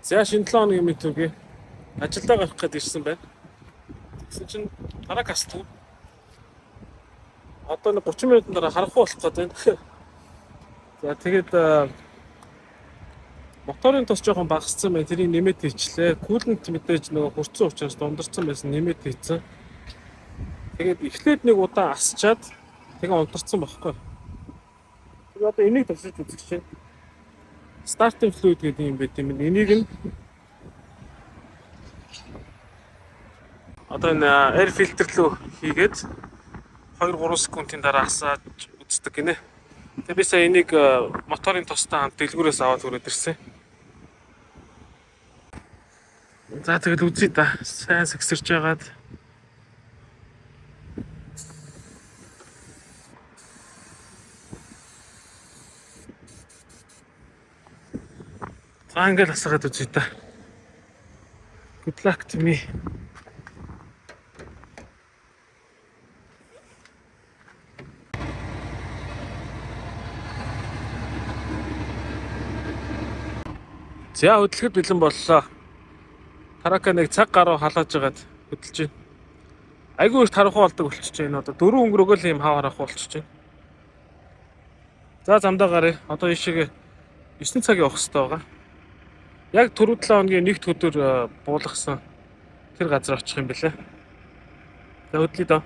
За шинэ 7 хоногийн мэд үгүй. Ажилдаа гарах гээд ирсэн байна. Тэгсэн чинь дараа каств. Одоо нэг 30 минутын дараа харахгүй болох гээд байна. За тэгээд моторын тос жоохон багассан байна. Тэрийг нэмээд хийчлээ. Кулэнт мэдээж нөгөө хурцсан учраас дундарсан байсан нэмээд хийцэн. Тэгээд эхлээд нэг удаа асчаад тэгээ унтарсан байхгүй. Тэгээд одоо энийг тасалж үзэх чинь стартинг флуид гэдэг юм байт юм. Энийг нь одоо энэ air filter руу хийгээд 2-3 секундын дараа асааж үздэг гинэ. Тэгээ би сая энийг моторын тостой хамт дэлгүүрээс аваад хүрээд ирсэн. За тэгэл үзье да. Сайн сэгсэрч байгаад. За ингээл асгаад үзье да. Good luck to me. За хөдөлгөд бэлэн боллоо. Тарака нэг цаг гаруй халааж байгаад хөдөлж байна. Айгүй их тархуу болдог болчихж байна. Одоо 4 өнгөрөөгөө л юм хав харахгүй болчихж байна. За замдаа гарыг. Одоо ишиг 9 цаг явах хэрэгтэй байгаа. Яг түрүү 7 хоногийн нэгд өдөр буулгасан тэр газар очих юм бэлээ. За хөдлөе доо.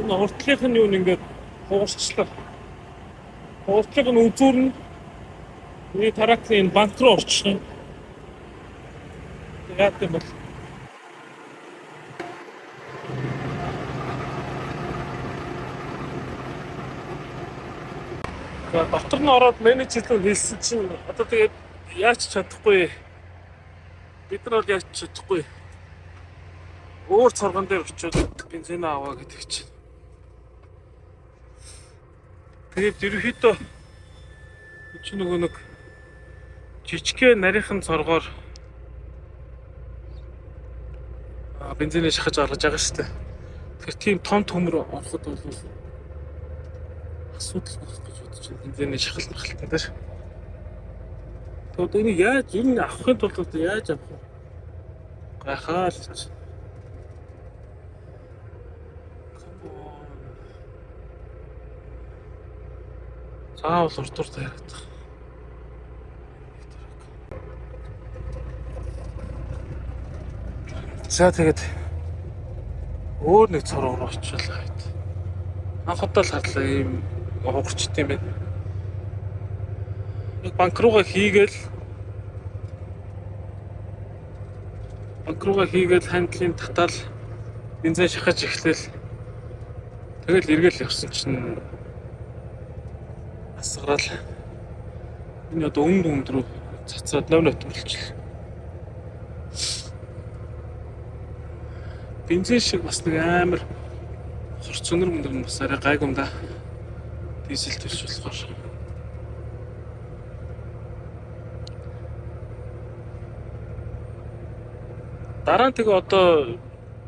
Энэ уртлынх нь юу нэгээд хуурчлаа. Хуурчлага нь үзүүр нь энэ таракны банк руу орчихно. Яг тийм бол. За дотор нь ороод менежерлөө хэлсэн чинь одоо тэгээд яаж чадахгүй. Бид нар бол яаж чадахгүй. Өөр цоргон дээр очиод бензин аваа гэдэг чинь. Тэгээд ерөөхдөө чи нөгөө нэг жижигхэн нарийнхан цоргоор бензинээ шахаж гаргаж байгаа шүү дээ. Тэгэхээр тийм том төмөр ороход бол асуудал болох гэж бодож байна. Бензинээ шахалтан дээр. Тэгээд энийг яаж энэ авахын тулд яаж авах вэ? Гайхаа л гэж. Заавал уртур тайраад байгаа. За тэгээд өөр нэг цор руу очиулаа хэд. Анх удаа л харлаа ийм хугарчт юм байна. Нэг банк руугаа хийгээл хандлын татаал бензин шахаж эхлээл. Тэгэл эргэл явсан чинь асгараал. Энэ одоо өмнө рүү цацаад новнот мөрлчлээ. Бензин шиг бас нэг амар хорц өнөр бас арай гайгүй юм да. Дизель төрж болохоор. Дараа нь тэгээ одоо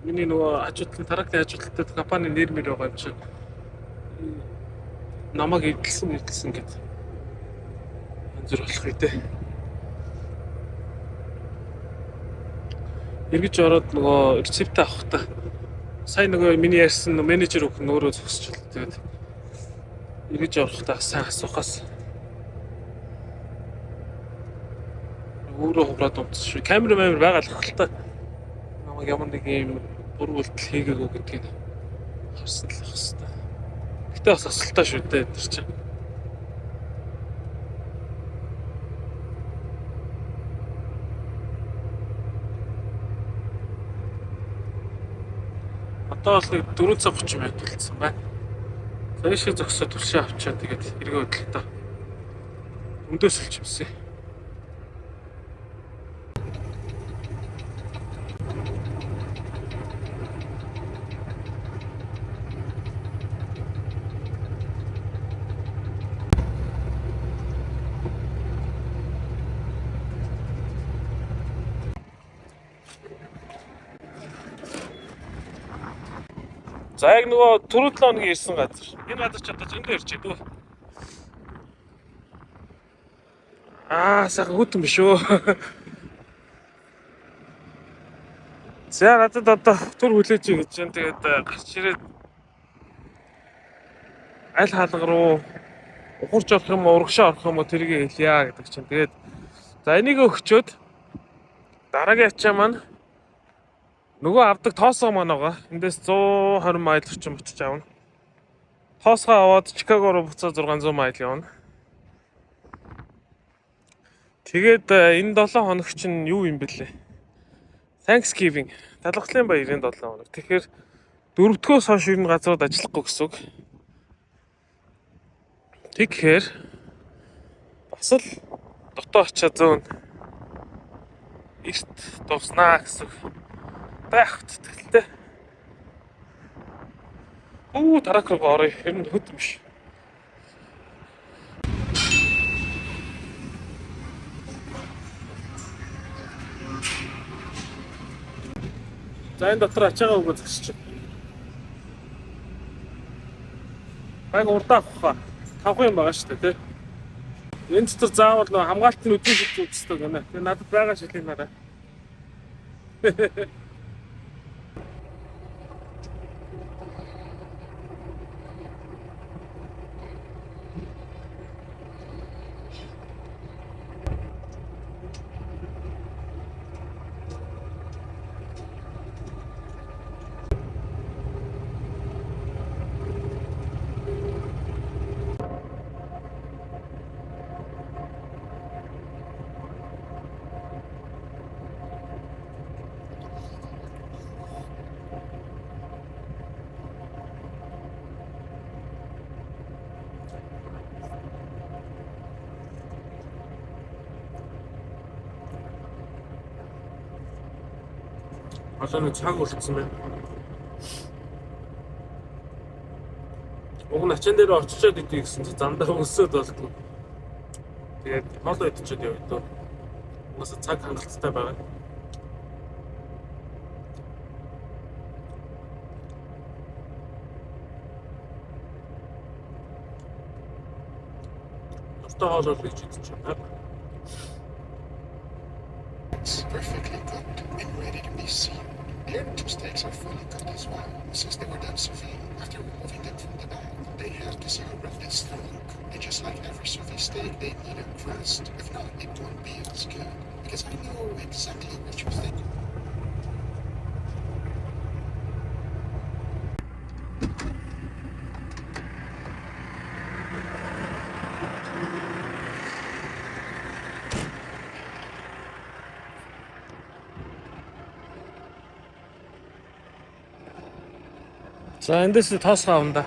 миний нөгөө ажилтны таракны ажилтнтай компани нэр мэр байгаа юм чинь намайг эдэлсэн гэдэг. Анзар болох үедээ. Эргэж ороод нөгөө рецепт авахтаа сайн нөгөө миний ярьсан менежер өгөх нөөрөө зогсчихлоо. Тэгээд эргэж орохдаа сайн асуухаас өөрөө хувраад унтсан шүү. Камер байгаа л хөлтэй. Намайг ямар нэг юм буруу үйлдэл хийгээгүй гэдгийг харсан л байх хэвээр. Гэтэ бас асуултаа шүү дээ энэ чинь. Одоо бол 4 цаг 30 минут болсон байна. За ийшээ зогсоод түлшээ авчаад тэгээд эргээ хөдөлтөө. Өндөөсөлж юмсэн. За яг нөгөө түрүү 7 хоногийн ирсэн газар. Энэ газар ч одоо зөндөө ирж байна. Сайхан хөтөн биш үү. За надад одоо түр хүлээж гэж байна. Тэгээд гарч ирээд аль хаалга руу ухарч орох юм уу, урагшаа орох юм уу тэрийг хэлье гэдэг чинь. Тэгээд за энийг өгчөөд дараагийн ачаа маань нөгөө авдаг тоосоо маань байгаа. Эндээс 120 майл орчим буцаж авна. Тоосгоо аваад Чикаго руу буцаад 600 майл явна. Тэгээд энэ 7 хоног чинь юу юм бэлээ? Thanksgiving. Талархлын баярын 7 хоног. Тэгэхээр 4-өөс хойш ер нь газрууд ажиллахгүй гэсэн үг. Тэгэхээр бас л дотоо очиад зөөн эрт дуснаа гэсэн байх тэтгэлтэй. Дараак руу орё. Ер нь хөт юм биш. За энэ дотор ачаагаа өгөө зогсчих. Байг урдаа авах хаа. 5 юм байгаа шүү дээ, тий. Энэ дотор заавал нөө хамгаалтын өдрийн шилж үздэг гэнэ. Тэгээ надад байгаа шилийн нараа. Одоо нэг цаг болчихсон байна. Уг нь ачаан дээр очичоод идэв гэсэн чи замдаа өсөөд болтгоо. Тэгээд хоолоо идчихээд явъя дөө. Угаас цаг хангалттай байгаа. Дуртай хоолоо хийж идчихээ. It's perfectly cooked and ready to be seen. The other two steaks are fully cooked as well. Since they were done sous vide, after removing them from the bag, they have to celebrate this look. And just like every sous vide steak, they need a crust. If not, it won't be as good. Because I know exactly what you're thinking. За эндээс тоосгоо авна да.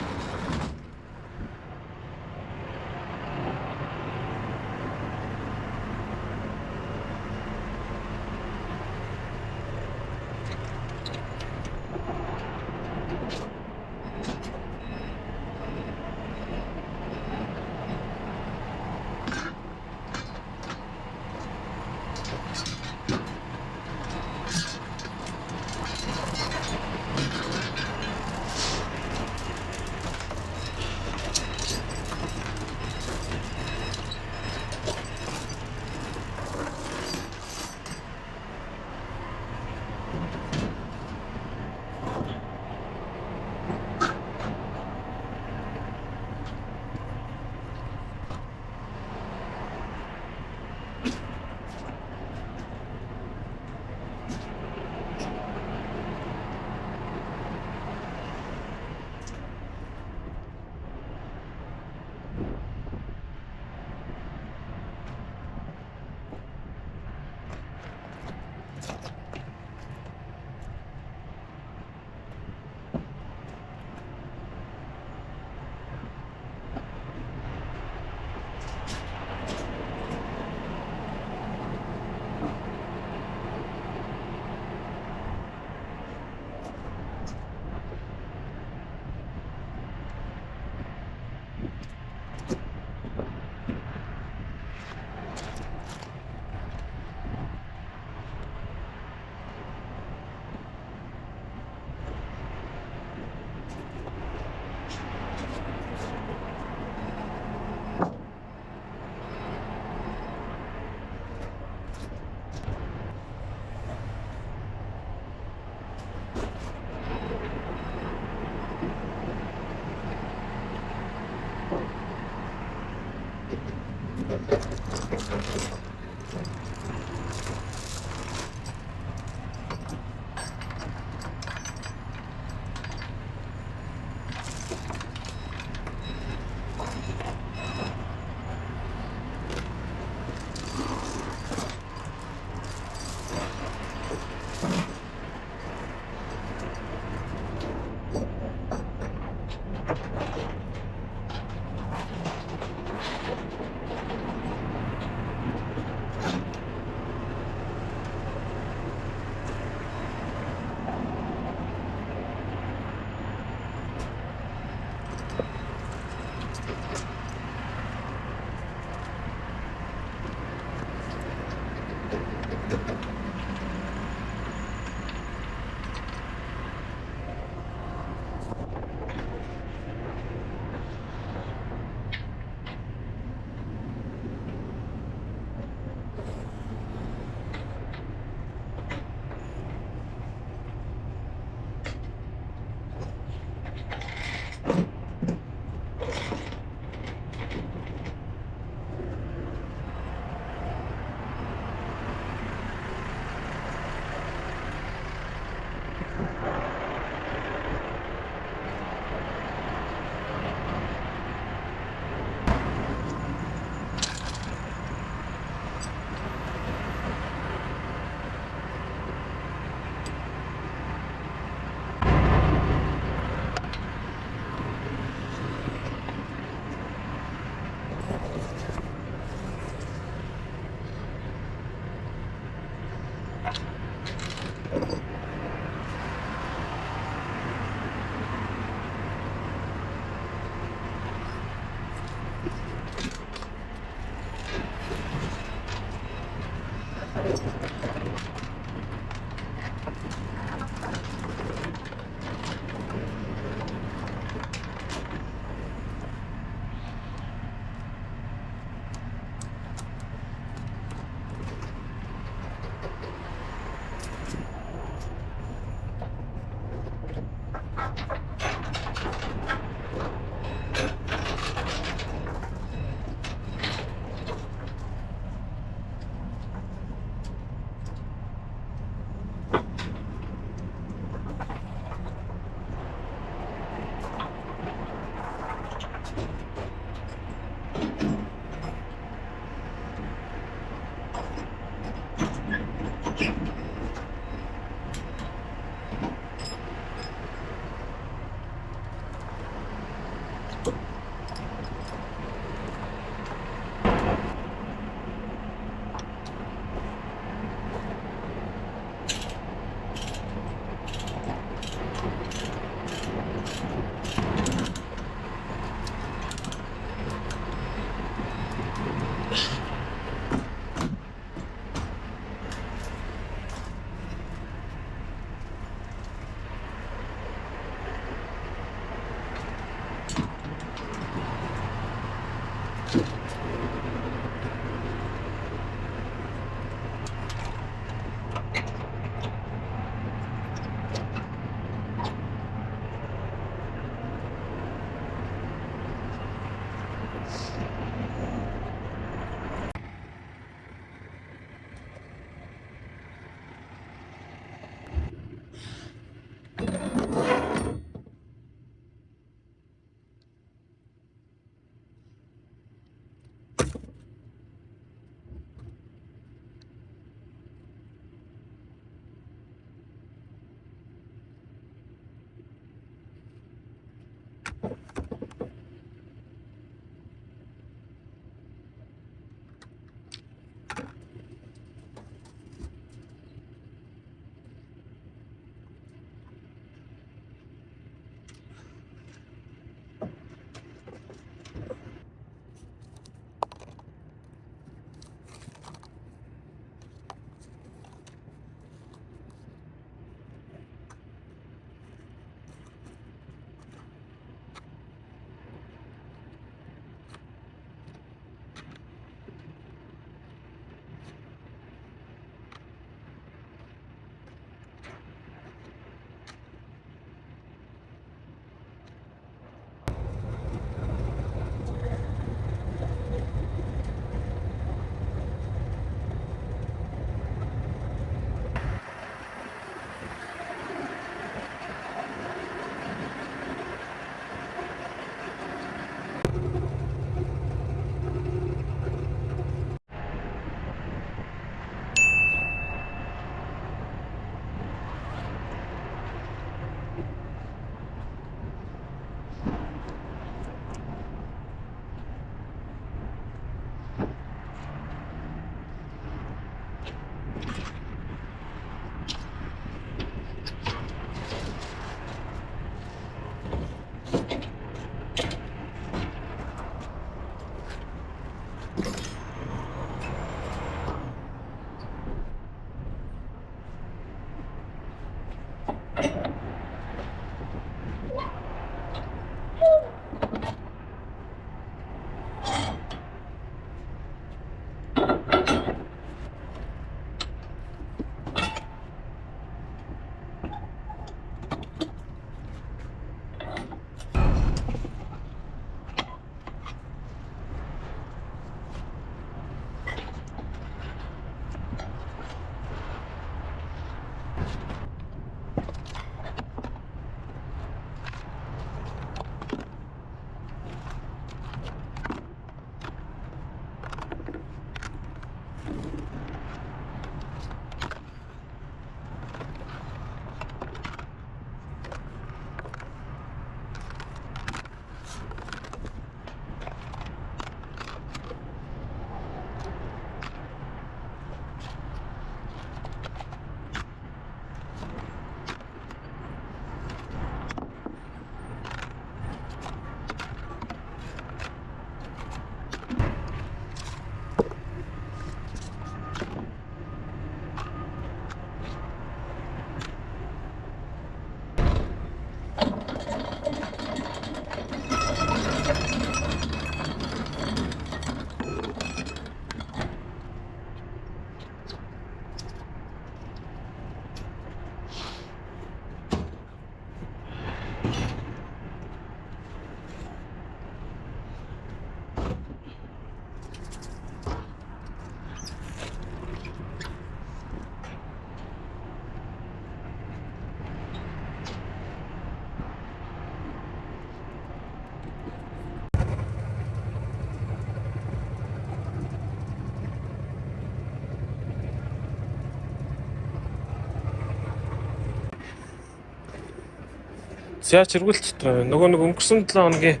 За чиргүүл дотор нөгөө нэг өнгөрсөн 7 хоногийн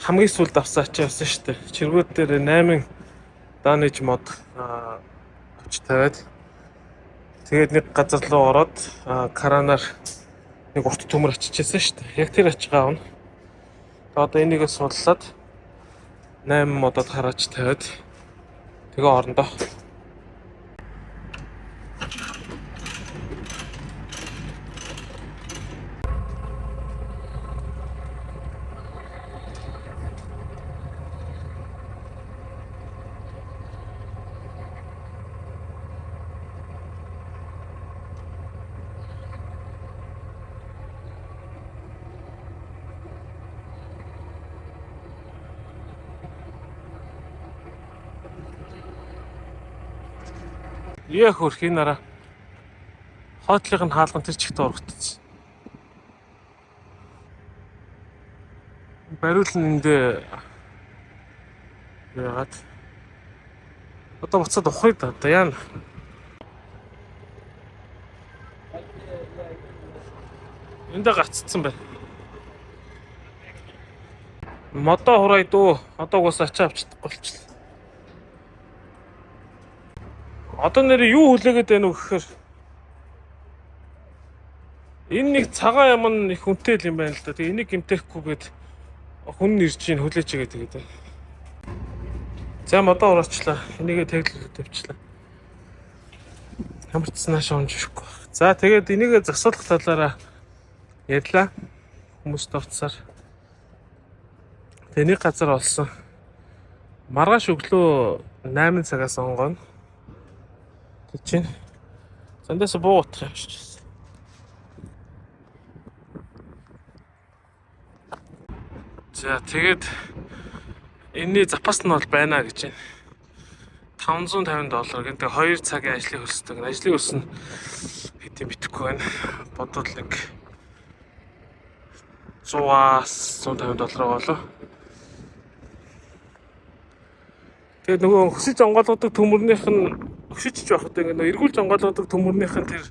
хамгийн сүүлд авсан ачаа байсан шүү дээ. Чиргүүл дээр 8 данэж мод авч тавиад тэгээд нэг газар руу ороод каранаар нэг урт төмөр ачижсэн шүү дээ. Яг тэр ачгаа авна. Одоо энийгээ суллаад 8 модод харааж тавиад тэгээ орондоо яа хөрх энэ нараа хоотлын хаалган тэр чигт орогдсон. Бариулн эндээ яагаад одоо буцаад ухрыг да одоо яана. Эндээ гаццсан байна. Модоо хураа дөө одоо уус ачаа авчихдаг болчихлоо. Одоо нэр юу хүлээгээд байна вэ гэхээр энэ нэг цагаан юм их хүнтэй юм байна л да. Тэгээ энийг гимтэхгүйгээд хүн нэрж ийн хүлээж игээд тэгээд. За модоо ураачлаа. Энийгээ тэглэл тавьчлаа. Хамарцснаа шоомжихгүй. За тэгээд энийгээ засуулах талаараа ярьлаа. Хүмүүст тавцсаар. Тэний газар олсон. Маргааш өглөө 8 цагаас онгоно. Тэг чинь зандаас буугах юм шиг байна. За тэгээд энэний запас нь бол байна гэж байна. $550 гэнтэй 2 цагийн ажлыг хөлсдөг. Ажлын хөлс нь хэдийн битгэхгүй байна. Бодвол нэг $100-аас $150 болоо. Тэгээд нөгөө хөсөж онгойлгодог төмөрнийх нь өшөж байхад ингээд эргүүлж онгойлгодог төмөрнийх нь тэр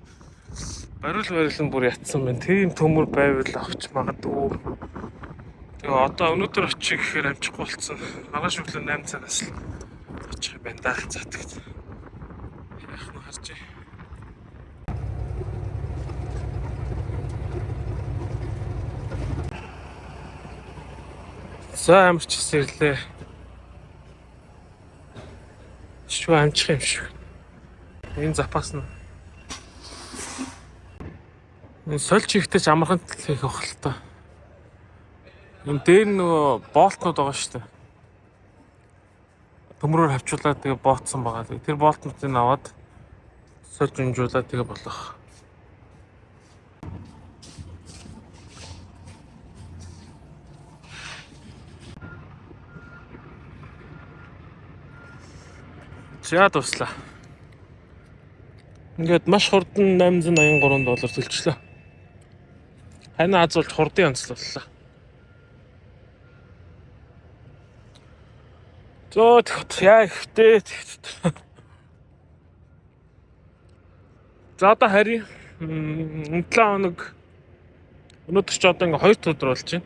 бариул нь бүр ятсан байна. Тийм төмөр байвал авч магадгүй. Тэгээ одоо өнөөдөр очих гэхээр амжихгүй болцсон. Маргааш өглөө 8 цагаас л очих юм байна даа. За тэгээд яах нь харж байна. За амарч сэрлээ. Шүү амжих юм шиг. Энэ запас нь. Энэ сольч ихтэй ч амархан хийх байх л та. Энэ дээр нөгөө болтнууд байгаа шүү дээ. Төмрөөр хавчуулаад тэгээ ботсон байгаа. Тэр болтнуудыг аваад сольж унжуулаад тэгээ болох. За дуслаа. Ингээд маш хурдан $883 төлчлөө. Ханаа азуулж хурдан янзлууллаа. Зөө тэгт яа ихтэй. За одоо харъя. 7 хоног өнөөдөр ч одоо ингээ 2 өдөр болж байна.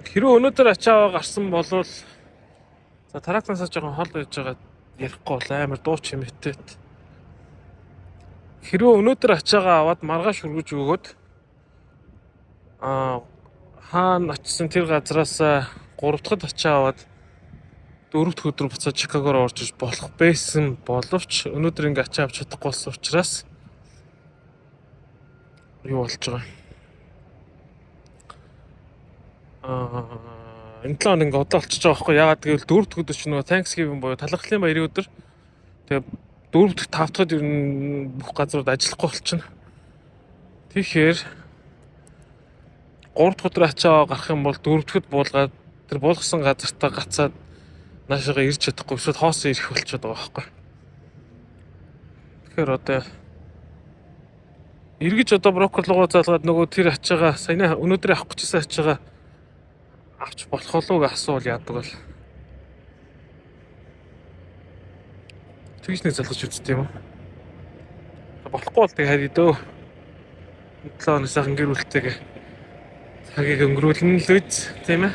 Хэрвээ өнөөдөр ачаа гарсан болвол за тарактанасаа жоохон хол байж байгаа ярихгүй бол амар дуу чимээтэй. Хэрвээ өнөөдөр ачаагаа аваад маргааш хүргэж өгөөд хаана очисон тэр газараас 3 дахь ачаа аваад 4 дахь өдөр буцаад Чикагоор орж иж болох байсан боловч өнөөдөр ингээ ачаа авч чадахгүй болсон учраас юу болж байгаа. Энэ 7 хоног ингээ удаан болчихж байгаа байхгүй. Ягаад гэвэл 4 дахь өдөр чинь нөгөө Thanksgiving буюу талархлын баярын өдөр. Тэгээ 4 дахь 5 дахьд ер нь бүх газрууд ажиллахгүй болчихно. Тэгэхээр 3 дахь өдөр ачаа гарах юм бол 4 дахьд буулгаад тэр буулгасан газартаа гацаад наашаага ирж чадахгүй эсвэл хоосоо ирэх болчиход байгаа байхгүй. Тэгэхээр одоо эргэж одоо брокер руугаа залгаад нөгөө тэр ачаагаа саяны өнөөдөр авах гэжсэн ачаагаа авч болох болов гэж асуувал яадаг бол. Тэгж нэг залгаж үзт юм уу? Болохгүй бол тэг харъя дөө. 7 хоног сайхан гэр бүлтэйгээ цагийг өнгөрүүлнэ л үз тийм ээ.